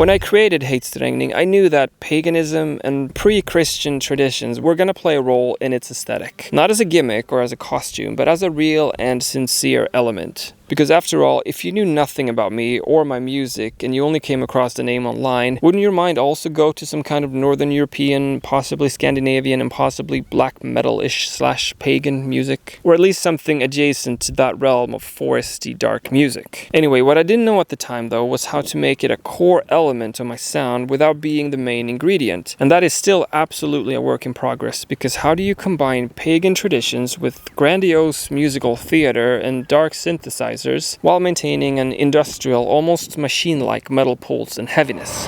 When I created Heitstrengning, I knew that paganism and pre-Christian traditions were going to play a role in its aesthetic. Not as a gimmick or as a costume, but as a real and sincere element. Because after all, if you knew nothing about me or my music and you only came across the name online, wouldn't your mind also go to some kind of Northern European, possibly Scandinavian, and possibly black metal-ish / pagan music? Or at least something adjacent to that realm of foresty dark music. Anyway, what I didn't know at the time though was how to make it a core element of my sound without being the main ingredient. And that is still absolutely a work in progress, because how do you combine pagan traditions with grandiose musical theater and dark synthesizers while maintaining an industrial, almost machine-like metal pulse and heaviness?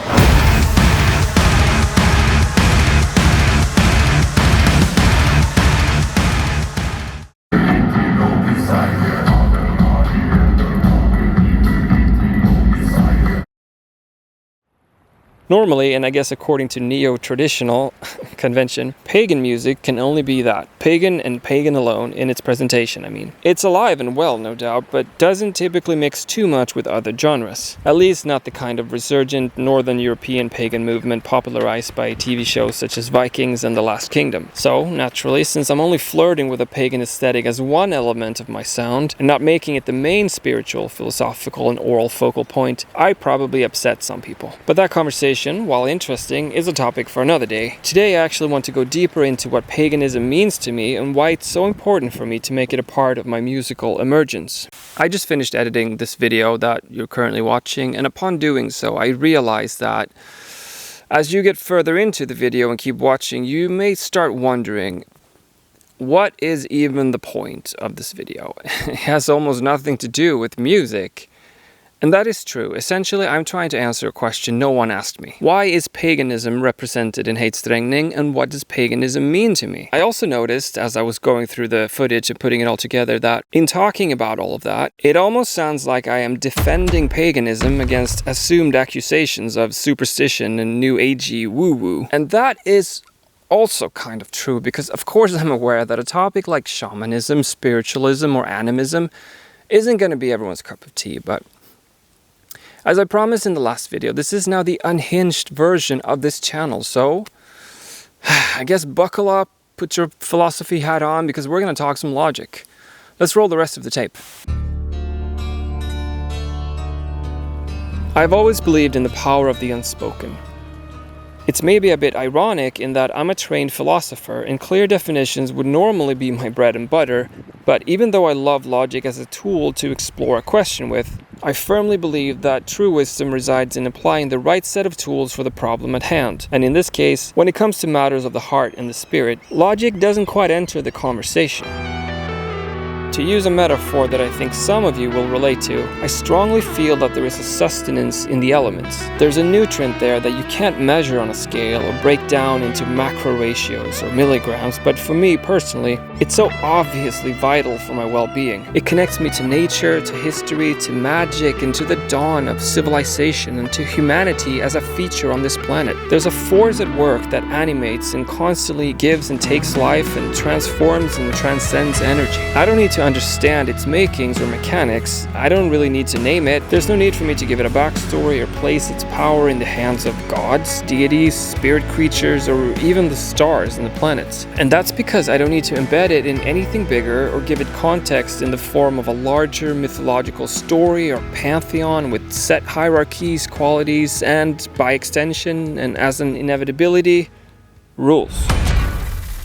Normally, and I guess according to neo-traditional convention, pagan music can only be that. Pagan and pagan alone in its presentation, I mean. It's alive and well, no doubt, but doesn't typically mix too much with other genres. At least not the kind of resurgent Northern European pagan movement popularized by TV shows such as Vikings and The Last Kingdom. So, naturally, since I'm only flirting with a pagan aesthetic as one element of my sound, and not making it the main spiritual, philosophical, and oral focal point, I probably upset some people. But that conversation, while interesting, is a topic for another day. Today I actually want to go deeper into what paganism means to me and why it's so important for me to make it a part of my musical emergence. I just finished editing this video that you're currently watching, and upon doing so I realized that as you get further into the video and keep watching, you may start wondering, what is even the point of this video? It has almost nothing to do with music. And that is true. Essentially, I'm trying to answer a question no one asked me. Why is paganism represented in Heitstrengning, and what does paganism mean to me? I also noticed, as I was going through the footage and putting it all together, that in talking about all of that, it almost sounds like I am defending paganism against assumed accusations of superstition and new agey woo-woo. And that is also kind of true, because of course I'm aware that a topic like shamanism, spiritualism, or animism isn't going to be everyone's cup of tea, but as I promised in the last video, this is now the unhinged version of this channel, so I guess buckle up, put your philosophy hat on, because we're going to talk some logic. Let's roll the rest of the tape. I've always believed in the power of the unspoken. It's maybe a bit ironic in that I'm a trained philosopher and clear definitions would normally be my bread and butter, but even though I love logic as a tool to explore a question with, I firmly believe that true wisdom resides in applying the right set of tools for the problem at hand. And in this case, when it comes to matters of the heart and the spirit, logic doesn't quite enter the conversation. To use a metaphor that I think some of you will relate to, I strongly feel that there is a sustenance in the elements. There's a nutrient there that you can't measure on a scale or break down into macro ratios or milligrams, but for me personally, it's so obviously vital for my well-being. It connects me to nature, to history, to magic, and to the dawn of civilization, and to humanity as a feature on this planet. There's a force at work that animates and constantly gives and takes life and transforms and transcends energy. I don't need to understand its makings or mechanics. I don't really need to name it. There's no need for me to give it a backstory or place its power in the hands of gods, deities, spirit creatures, or even the stars and the planets. And that's because I don't need to embed it in anything bigger or give it context in the form of a larger mythological story or pantheon with set hierarchies, qualities, and by extension, and as an inevitability, rules.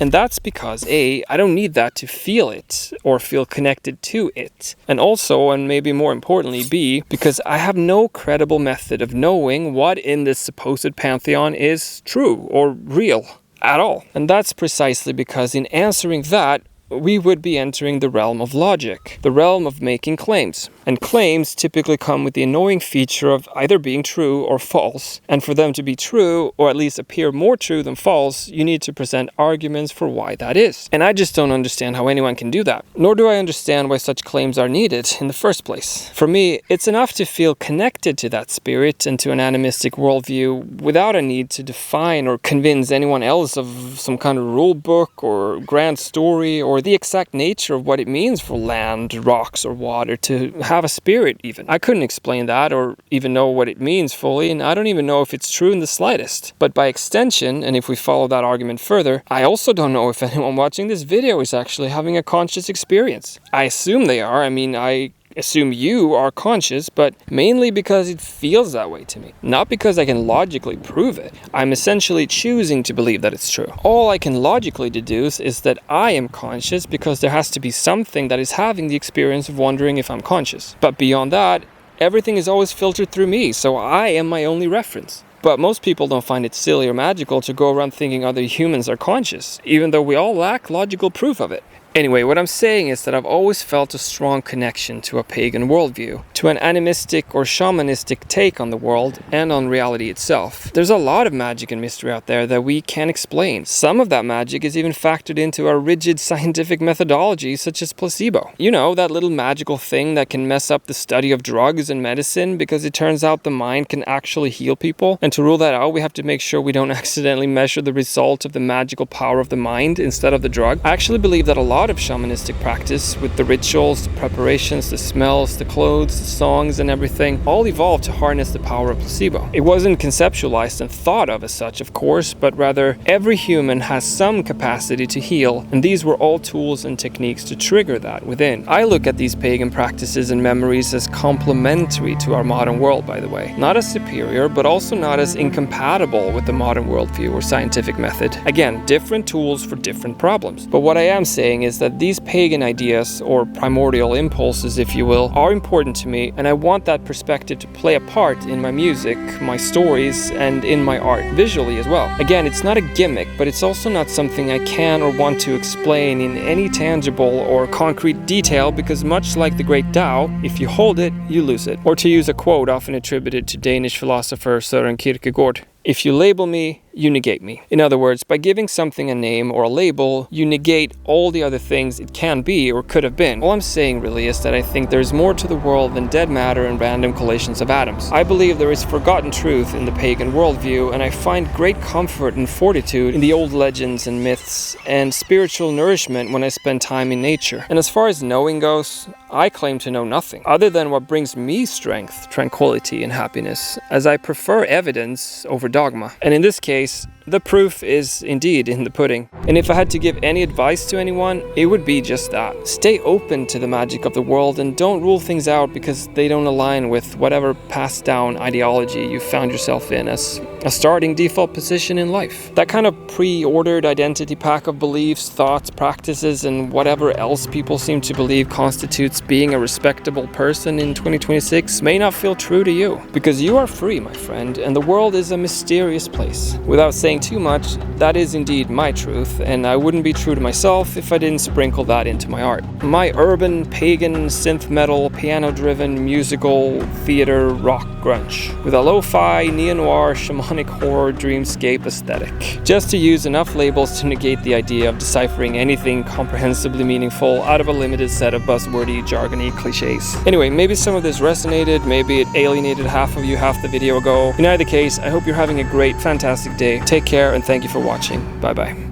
And that's because A, I don't need that to feel it or feel connected to it. And also, and maybe more importantly, B, because I have no credible method of knowing what in this supposed pantheon is true or real at all. And that's precisely because in answering that, we would be entering the realm of logic, the realm of making claims. And claims typically come with the annoying feature of either being true or false. And for them to be true, or at least appear more true than false, you need to present arguments for why that is. And I just don't understand how anyone can do that. Nor do I understand why such claims are needed in the first place. For me, it's enough to feel connected to that spirit and to an animistic worldview without a need to define or convince anyone else of some kind of rule book or grand story or or the exact nature of what it means for land, rocks, or water to have a spirit even. I couldn't explain that or even know what it means fully, and I don't even know if it's true in the slightest. But by extension, and if we follow that argument further, I also don't know if anyone watching this video is actually having a conscious experience. I assume they are. I assume you are conscious, but mainly because it feels that way to me. Not because I can logically prove it. I'm essentially choosing to believe that it's true. All I can logically deduce is that I am conscious because there has to be something that is having the experience of wondering if I'm conscious. But beyond that, everything is always filtered through me, so I am my only reference. But most people don't find it silly or magical to go around thinking other humans are conscious, even though we all lack logical proof of it. Anyway, what I'm saying is that I've always felt a strong connection to a pagan worldview, to an animistic or shamanistic take on the world and on reality itself. There's a lot of magic and mystery out there that we can't explain. Some of that magic is even factored into our rigid scientific methodology, such as placebo. You know, that little magical thing that can mess up the study of drugs and medicine because it turns out the mind can actually heal people. And to rule that out, we have to make sure we don't accidentally measure the result of the magical power of the mind instead of the drug. I actually believe that a lot of shamanistic practice, with the rituals, the preparations, the smells, the clothes, the songs, and everything, all evolved to harness the power of placebo. It wasn't conceptualized and thought of as such, of course, but rather every human has some capacity to heal, and these were all tools and techniques to trigger that within. I look at these pagan practices and memories as complementary to our modern world, by the way. Not as superior, but also not as incompatible with the modern worldview or scientific method. Again, different tools for different problems. But what I am saying is that these pagan ideas, or primordial impulses if you will, are important to me, and I want that perspective to play a part in my music, my stories, and in my art, visually as well. Again, it's not a gimmick, but it's also not something I can or want to explain in any tangible or concrete detail, because much like the great Tao, if you hold it, you lose it. Or to use a quote often attributed to Danish philosopher Søren Kierkegaard, "If you label me, you negate me." In other words, by giving something a name or a label, you negate all the other things it can be or could have been. All I'm saying really is that I think there's more to the world than dead matter and random collisions of atoms. I believe there is forgotten truth in the pagan worldview, and I find great comfort and fortitude in the old legends and myths, and spiritual nourishment when I spend time in nature. And as far as knowing goes, I claim to know nothing, other than what brings me strength, tranquility, and happiness, as I prefer evidence over dogma. And in this case, the proof is indeed in the pudding. And if I had to give any advice to anyone, it would be just that. Stay open to the magic of the world and don't rule things out because they don't align with whatever passed down ideology you found yourself in as a starting default position in life. That kind of pre-ordered identity pack of beliefs, thoughts, practices, and whatever else people seem to believe constitutes being a respectable person in 2026 may not feel true to you. Because you are free, my friend, and the world is a mysterious place. Without saying too much, that is indeed my truth, and I wouldn't be true to myself if I didn't sprinkle that into my art. My urban, pagan, synth metal, piano-driven, musical, theater, rock grunge, with a lo-fi, neo-noir, shamanic horror, dreamscape aesthetic. Just to use enough labels to negate the idea of deciphering anything comprehensibly meaningful out of a limited set of buzzwordy, jargony cliches. Anyway, maybe some of this resonated, maybe it alienated half of you half the video ago. In either case, I hope you're having a great, fantastic day. Take care and thank you for watching. Bye bye.